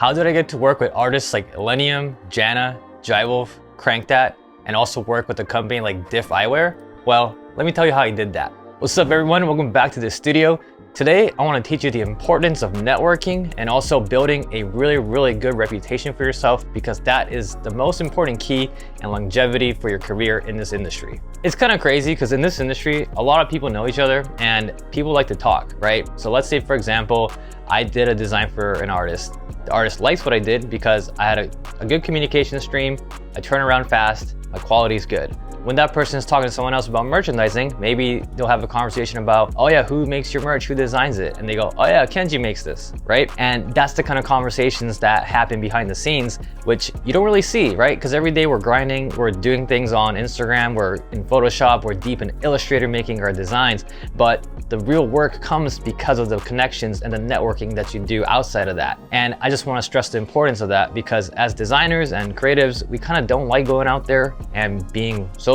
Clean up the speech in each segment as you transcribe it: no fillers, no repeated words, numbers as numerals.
How did I get to work with artists like Illenium, Jana, Jaiwolf, Crankdat, and also work with a company like Diff Eyewear? Well, let me tell you how I did that. What's up everyone, welcome back to the studio. Today, I want to teach you the importance of networking and also building a really good reputation for yourself, because that is the most important key and longevity for your career in this industry. It's kind of crazy because in this industry, a lot of people know each other and people like to talk, right? So let's say, for example, I did a design for an artist. The artist likes what I did because I had a good communication stream, I turn around fast, my quality is good. When that person is talking to someone else about merchandising, maybe they'll have a conversation about, oh yeah, who makes your merch, who designs it? And they go, oh yeah, Kenji makes this, right? And that's the kind of conversations that happen behind the scenes, which you don't really see, right? Because every day we're grinding, we're doing things on Instagram, we're in Photoshop, we're deep in Illustrator making our designs, but the real work comes because of the connections and the networking that you do outside of that. And I just want to stress the importance of that, because as designers and creatives, we kind of don't like going out there and being social.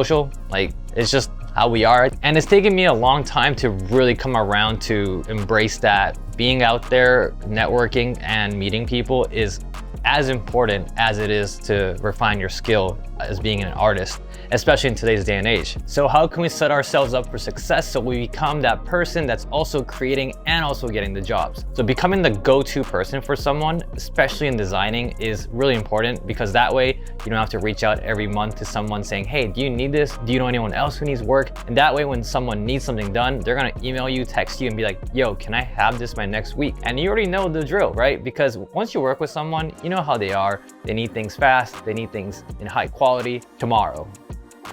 Like, it's just how we are. And it's taken me a long time to really come around to embrace that being out there, networking and meeting people is as important as it is to refine your skill as being an artist, especially in today's day and age. So how can we set ourselves up for success so we become that person that's also creating and also getting the jobs? So becoming the go-to person for someone, especially in designing, is really important, because that way you don't have to reach out every month to someone saying, hey, do you need this? Do you know anyone else who needs work? And that way when someone needs something done, they're gonna email you, text you and be like, yo, can I have this by next week? And you already know the drill, right? Because once you work with someone, you know how they are. They need things fast, they need things in high quality tomorrow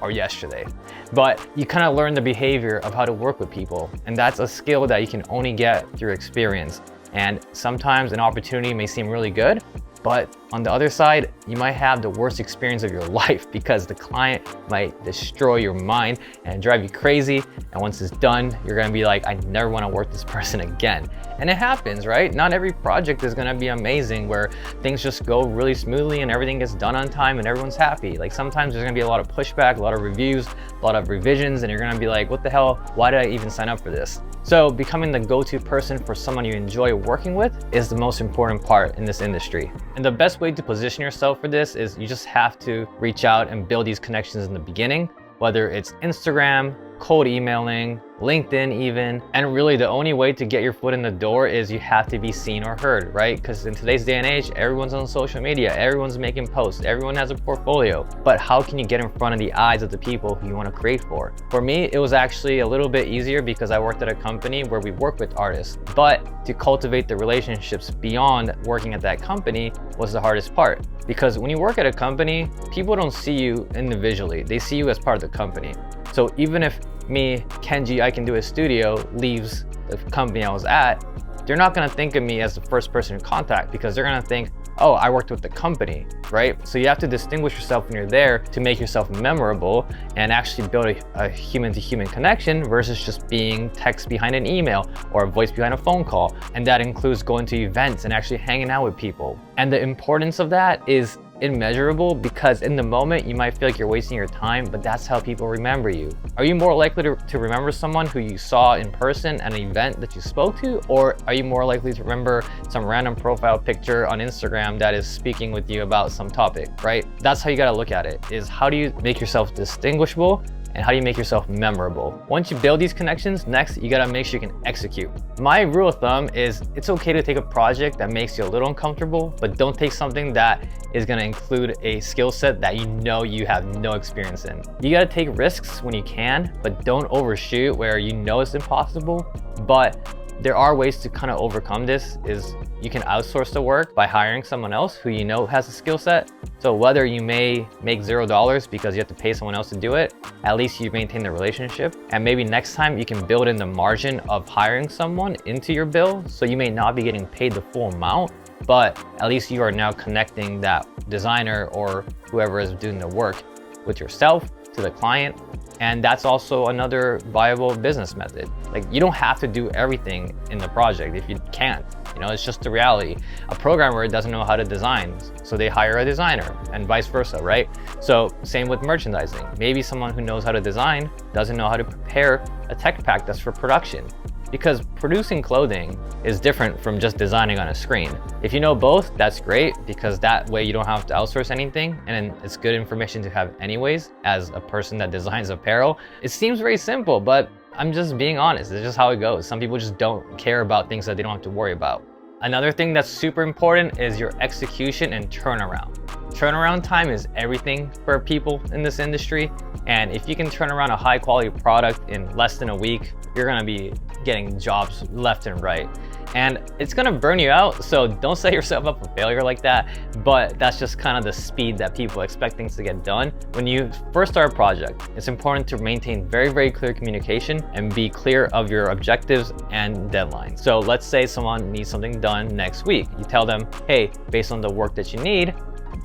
or yesterday. But you kind of learn the behavior of how to work with people. And that's a skill that you can only get through experience. And sometimes an opportunity may seem really good, but on the other side, you might have the worst experience of your life, because the client might destroy your mind and drive you crazy. And once it's done, you're gonna be like, I never wanna work with this person again. And it happens, right? Not every project is gonna be amazing where things just go really smoothly and everything gets done on time and everyone's happy. Like sometimes there's gonna be a lot of pushback, a lot of reviews, a lot of revisions, and you're gonna be like, what the hell? Why did I even sign up for this? So becoming the go-to person for someone you enjoy working with is the most important part in this industry. And the best way to position yourself for this is you just have to reach out and build these connections in the beginning, whether it's Instagram, cold emailing, LinkedIn even. And really the only way to get your foot in the door is you have to be seen or heard, right? Because in today's day and age, everyone's on social media, everyone's making posts, everyone has a portfolio. But how can you get in front of the eyes of the people who you want to create for? For me, it was actually a little bit easier because I worked at a company where we work with artists. But to cultivate the relationships beyond working at that company was the hardest part. Because when you work at a company, people don't see you individually, they see you as part of the company. So even if me, Kenji, IKendoit.Studio leaves the company I was at, they're not gonna think of me as the first person in contact, because they're gonna think, oh, I worked with the company, right? So you have to distinguish yourself when you're there to make yourself memorable and actually build a human-to-human connection versus just being text behind an email or a voice behind a phone call. And that includes going to events and actually hanging out with people. And the importance of that is immeasurable, because in the moment you might feel like you're wasting your time, but that's how people remember you. Are you more likely to remember someone who you saw in person at an event that you spoke to, or are you more likely to remember some random profile picture on Instagram that is speaking with you about some topic, right? That's how you gotta look at it, is how do you make yourself distinguishable and how do you make yourself memorable? Once you build these connections, next you gotta make sure you can execute. My rule of thumb is it's okay to take a project that makes you a little uncomfortable, but don't take something that is gonna include a skill set that you know you have no experience in. You gotta take risks when you can, but don't overshoot where you know it's impossible. But there are ways to kind of overcome this. Is you can outsource the work by hiring someone else who you know has a skill set. So whether you may make $0 because you have to pay someone else to do it, at least you maintain the relationship. And maybe next time you can build in the margin of hiring someone into your bill. So you may not be getting paid the full amount, but at least you are now connecting that designer or whoever is doing the work with yourself to the client. And that's also another viable business method. Like, you don't have to do everything in the project if you can't. You know, it's just the reality. A programmer doesn't know how to design, so they hire a designer, and vice versa, right? So same with merchandising. Maybe someone who knows how to design doesn't know how to prepare a tech pack that's for production. because producing clothing is different from just designing on a screen. If you know both, that's great, because that way you don't have to outsource anything, and it's good information to have anyways as a person that designs apparel. It seems very simple, but I'm just being honest. It's just how it goes. Some people just don't care about things that they don't have to worry about. Another thing that's super important is your execution and turnaround. Turnaround time is everything for people in this industry. And if you can turn around a high quality product in less than a week, you're gonna be getting jobs left and right. And it's gonna burn you out, so don't set yourself up for failure like that. But that's just kind of the speed that people expect things to get done. When you first start a project, it's important to maintain very, very clear communication and be clear of your objectives and deadlines. So let's say someone needs something done next week. You tell them, hey, based on the work that you need,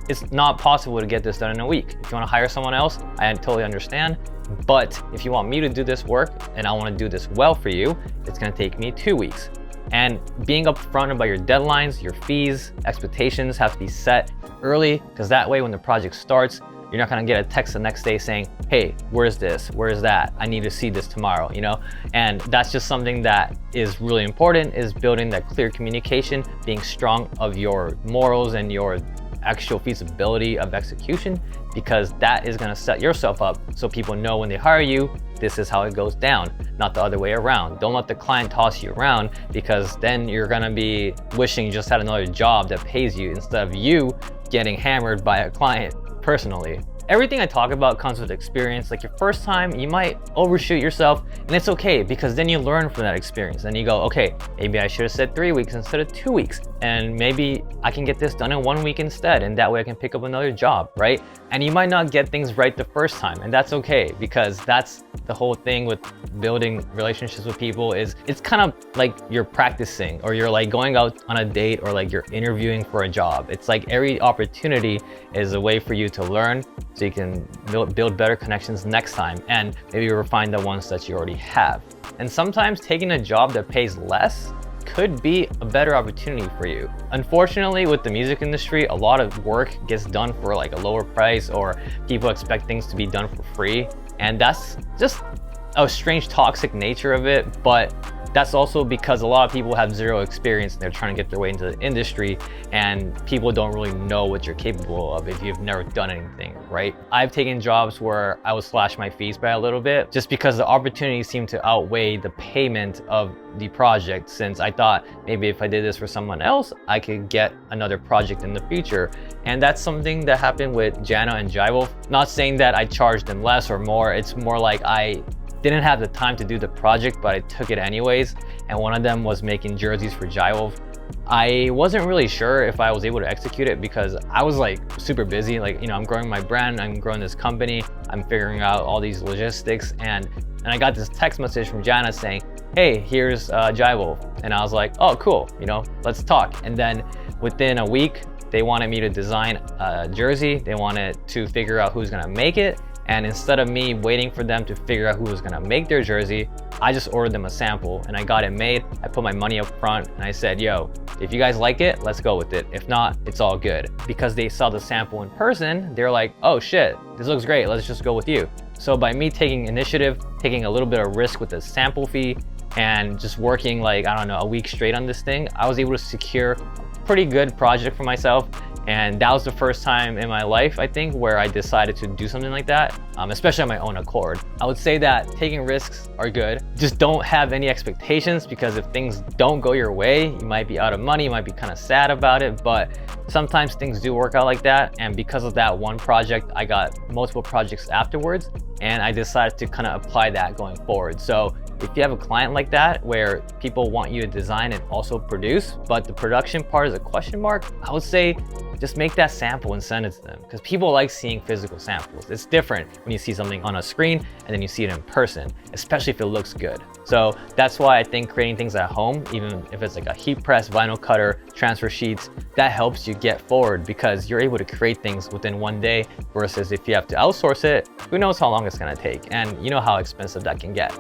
it's not possible to get this done in a week. If you want to hire someone else, I totally understand. But if you want me to do this work and I want to do this well for you, it's going to take me 2 weeks. And being upfront about your deadlines, your fees, expectations have to be set early, because that way when the project starts, you're not going to get a text the next day saying, hey, where's this? Where's that? I need to see this tomorrow, you know? And that's just something that is really important, is building that clear communication, being strong of your morals and your actual feasibility of execution, because that is going to set yourself up so people know when they hire you, this is how it goes down, not the other way around. Don't let the client toss you around, because then you're going to be wishing you just had another job that pays you instead of you getting hammered by a client personally. Everything I talk about comes with experience. Like your first time, you might overshoot yourself, and it's okay, because then you learn from that experience and you go, okay, maybe I should have said 3 weeks instead of 2 weeks. And maybe I can get this done in 1 week instead, and that way I can pick up another job, right? And you might not get things right the first time, and that's okay, because that's the whole thing with building relationships with people. Is it's kind of like you're practicing, or you're like going out on a date, or like you're interviewing for a job. It's like every opportunity is a way for you to learn, so you can build better connections next time, and maybe refine the ones that you already have. And sometimes taking a job that pays less could be a better opportunity for you. Unfortunately, with the music industry, a lot of work gets done for like a lower price, or people expect things to be done for free. And that's just a strange toxic nature of it, but that's also because a lot of people have zero experience and they're trying to get their way into the industry, and people don't really know what you're capable of if you've never done anything, right? I've taken jobs where I would slash my fees by a little bit just because the opportunities seem to outweigh the payment of the project, since I thought maybe if I did this for someone else, I could get another project in the future. And that's something that happened with Jana and Jaiwolf. Not saying that I charged them less or more, it's more like I didn't have the time to do the project, but I took it anyways. And one of them was making jerseys for Jaiwolf. I wasn't really sure if I was able to execute it because I was like super busy. Like, you know, I'm growing my brand, I'm growing this company, I'm figuring out all these logistics. And I got this text message from Jana saying, hey, here's Jaiwolf. And I was like, oh, cool, you know, let's talk. And then within a week, they wanted me to design a jersey. They wanted to figure out who's gonna make it. And instead of me waiting for them to figure out who was gonna make their jersey, I just ordered them a sample and I got it made. I put my money up front and I said, yo, if you guys like it, let's go with it. If not, it's all good. Because they saw the sample in person, they're like, oh shit, this looks great, let's just go with you. So by me taking initiative, taking a little bit of risk with the sample fee, and just working like, I don't know, a week straight on this thing, I was able to secure a pretty good project for myself. And that was the first time in my life, I think, where I decided to do something like that, especially on my own accord. I would say that taking risks are good. Just don't have any expectations, because if things don't go your way, you might be out of money, you might be kind of sad about it, but sometimes things do work out like that. And because of that one project, I got multiple projects afterwards, and I decided to kind of apply that going forward. So if you have a client like that where people want you to design and also produce, but the production part is a question mark, I would say just make that sample and send it to them, because people like seeing physical samples. It's different when you see something on a screen and then you see it in person, especially if it looks good. So that's why I think creating things at home, even if it's like a heat press, vinyl cutter, transfer sheets, that helps you get forward, because you're able to create things within one day, versus if you have to outsource it, who knows how long it's gonna take, and you know how expensive that can get.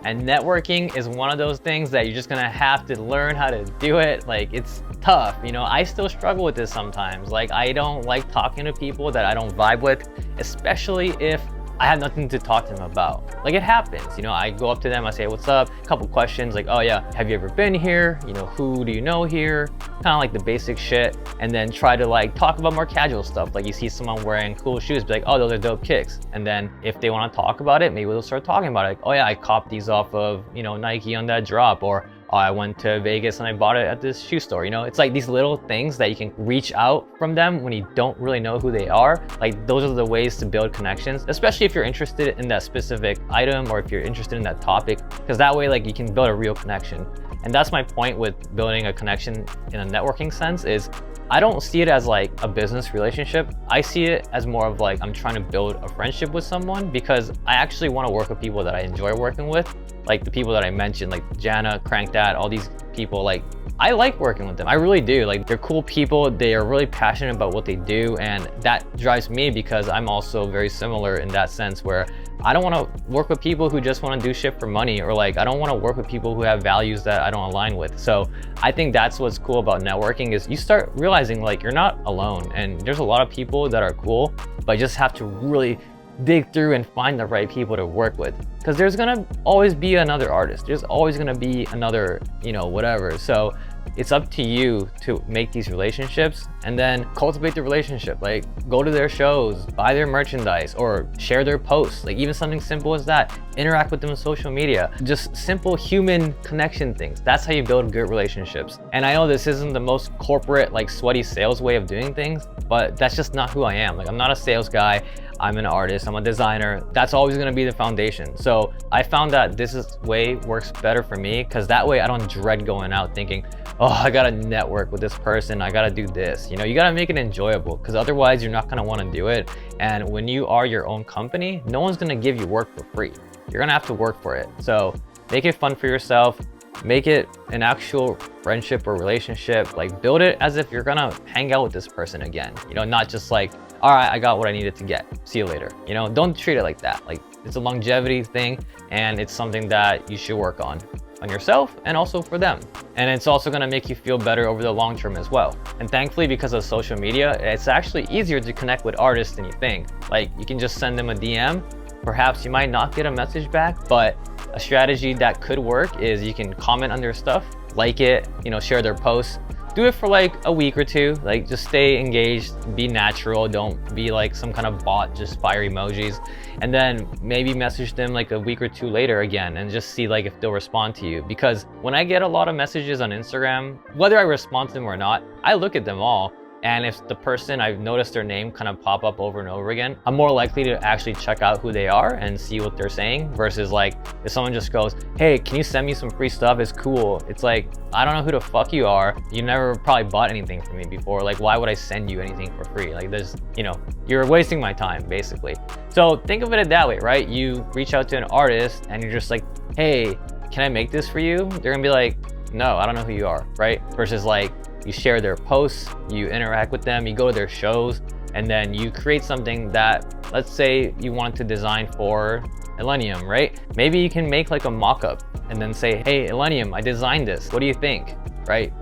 And networking is one of those things that you're just gonna have to learn how to do it. Like, it's tough, you know, I still struggle with this sometimes. Like, I don't like talking to people that I don't vibe with, especially if I have nothing to talk to them about. Like, it happens, you know, I go up to them, I say, what's up? A couple questions like, oh yeah, have you ever been here? You know, who do you know here? Kind of like the basic shit. And then try to like talk about more casual stuff. Like you see someone wearing cool shoes, be like, oh, those are dope kicks. And then if they want to talk about it, maybe they'll start talking about it. Like, oh yeah, I copped these off of, you know, Nike on that drop, or oh, I went to Vegas and I bought it at this shoe store. You know, it's like these little things that you can reach out from them when you don't really know who they are. Like those are the ways to build connections, especially if you're interested in that specific item or if you're interested in that topic, because that way like you can build a real connection. And that's my point with building a connection in a networking sense is I don't see it as like a business relationship. I see it as more of like I'm trying to build a friendship with someone because I actually want to work with people that I enjoy working with. Like the people that I mentioned, like Jana, Crankdat, all these people, like I like working with them. I really do. Like they're cool people. They are really passionate about what they do. And that drives me because I'm also very similar in that sense where I don't want to work with people who just want to do shit for money, or like I don't want to work with people who have values that I don't align with. So I think that's what's cool about networking is you start realizing like you're not alone, and there's a lot of people that are cool, but you just have to really dig through and find the right people to work with, because there's gonna always be another artist, there's always gonna be another, you know, whatever. So it's up to you to make these relationships and then cultivate the relationship. Like go to their shows, buy their merchandise, or share their posts. Like even something simple as that. Interact with them on social media. Just simple human connection things. That's how you build good relationships. And I know this isn't the most corporate, like sweaty sales way of doing things, but that's just not who I am. Like I'm not a sales guy. I'm an artist, I'm a designer. That's always gonna be the foundation. So I found that this way works better for me, because that way I don't dread going out thinking, oh, I gotta network with this person, I gotta do this. You know, you gotta make it enjoyable, because otherwise you're not gonna wanna do it. And when you are your own company, no one's gonna give you work for free. You're gonna have to work for it. So make it fun for yourself. Make it an actual friendship or relationship. Like build it as if you're gonna hang out with this person again. You know, not just like, all right, I got what I needed to get. See you later. You know, don't treat it like that. Like it's a longevity thing, and it's something that you should work on yourself and also for them. And it's also gonna make you feel better over the long term as well. And thankfully, because of social media, it's actually easier to connect with artists than you think. Like you can just send them a DM. Perhaps you might not get a message back, but a strategy that could work is you can comment on their stuff, like it, you know, share their posts. Do it for like a week or two, like just stay engaged, be natural, don't be like some kind of bot, just fire emojis. And then maybe message them like a week or two later again and just see like if they'll respond to you. Because when I get a lot of messages on Instagram, whether I respond to them or not, I look at them all. And if the person, I've noticed their name kind of pop up over and over again, I'm more likely to actually check out who they are and see what they're saying, versus like if someone just goes, hey, can you send me some free stuff? It's cool. It's like, I don't know who the fuck you are. You never probably bought anything from me before. Like, why would I send you anything for free? Like there's, you know, you're wasting my time basically. So think of it that way, right? You reach out to an artist and you're just like, hey, can I make this for you? They're gonna be like, no, I don't know who you are, right? Versus like, you share their posts, you interact with them, you go to their shows, and then you create something that, let's say you want to design for Illenium, right? Maybe you can make like a mock-up and then say, hey, Illenium, I designed this. What do you think, right?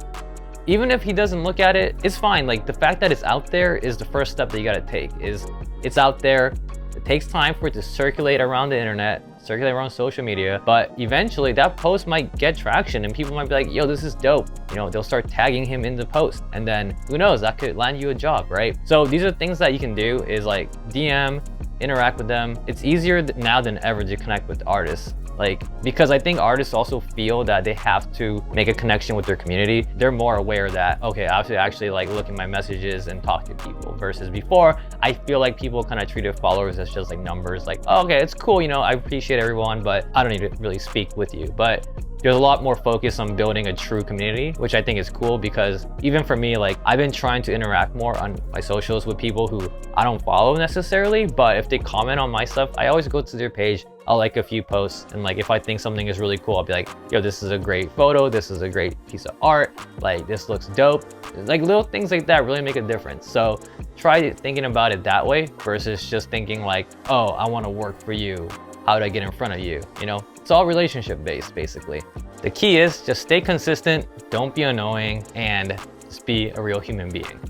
Even if he doesn't look at it, it's fine. Like the fact that it's out there is the first step that you gotta take. Is it's out there. It takes time for it to circulate around the internet, circulate around social media, but eventually that post might get traction and people might be like, yo, this is dope. You know, they'll start tagging him in the post, and then who knows, that could land you a job, right? So these are things that you can do, is like DM, interact with them. It's easier now than ever to connect with artists. Like, because I think artists also feel that they have to make a connection with their community. They're more aware that, okay, I have to actually like look at my messages and talk to people, versus before, I feel like people kind of treated followers as just like numbers, like, oh, okay, it's cool, you know, I appreciate everyone, but I don't need to really speak with you. But there's a lot more focus on building a true community, which I think is cool, because even for me, like I've been trying to interact more on my socials with people who I don't follow necessarily, but if they comment on my stuff, I always go to their page. I'll like a few posts, and like if I think something is really cool, I'll be like, yo, this is a great photo, this is a great piece of art, like this looks dope. Like little things like that really make a difference. So try thinking about it that way versus just thinking like, oh, I want to work for you, how do I get in front of you? You know, it's all relationship based basically. The key is just stay consistent, don't be annoying, and just be a real human being.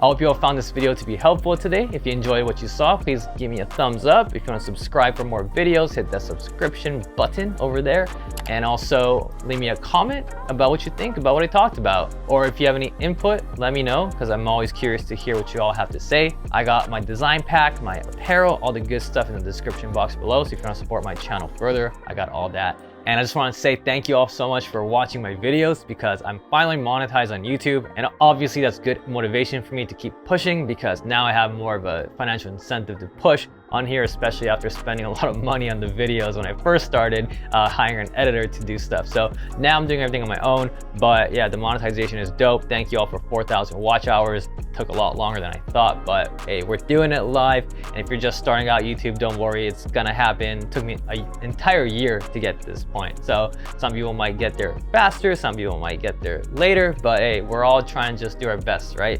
I hope you all found this video to be helpful today. If you enjoyed what you saw, please give me a thumbs up. If you want to subscribe for more videos, hit that subscription button over there. And also leave me a comment about what you think about what I talked about. Or if you have any input, let me know, because I'm always curious to hear what you all have to say. I got my design pack, my apparel, all the good stuff in the description box below. So if you want to support my channel further, I got all that. And I just want to say thank you all so much for watching my videos, because I'm finally monetized on YouTube. And obviously that's good motivation for me to keep pushing, because now I have more of a financial incentive to push on here, especially after spending a lot of money on the videos when I first started hiring an editor to do stuff. So now I'm doing everything on my own, but yeah, the monetization is dope. Thank you all for 4,000 watch hours. It took a lot longer than I thought, but hey, we're doing it live. And if you're just starting out YouTube, don't worry, it's gonna happen. It took me an entire year to get to this point. So some people might get there faster, some people might get there later, but hey, we're all trying to just do our best, right?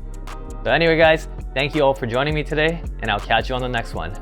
So anyway, guys, thank you all for joining me today, and I'll catch you on the next one.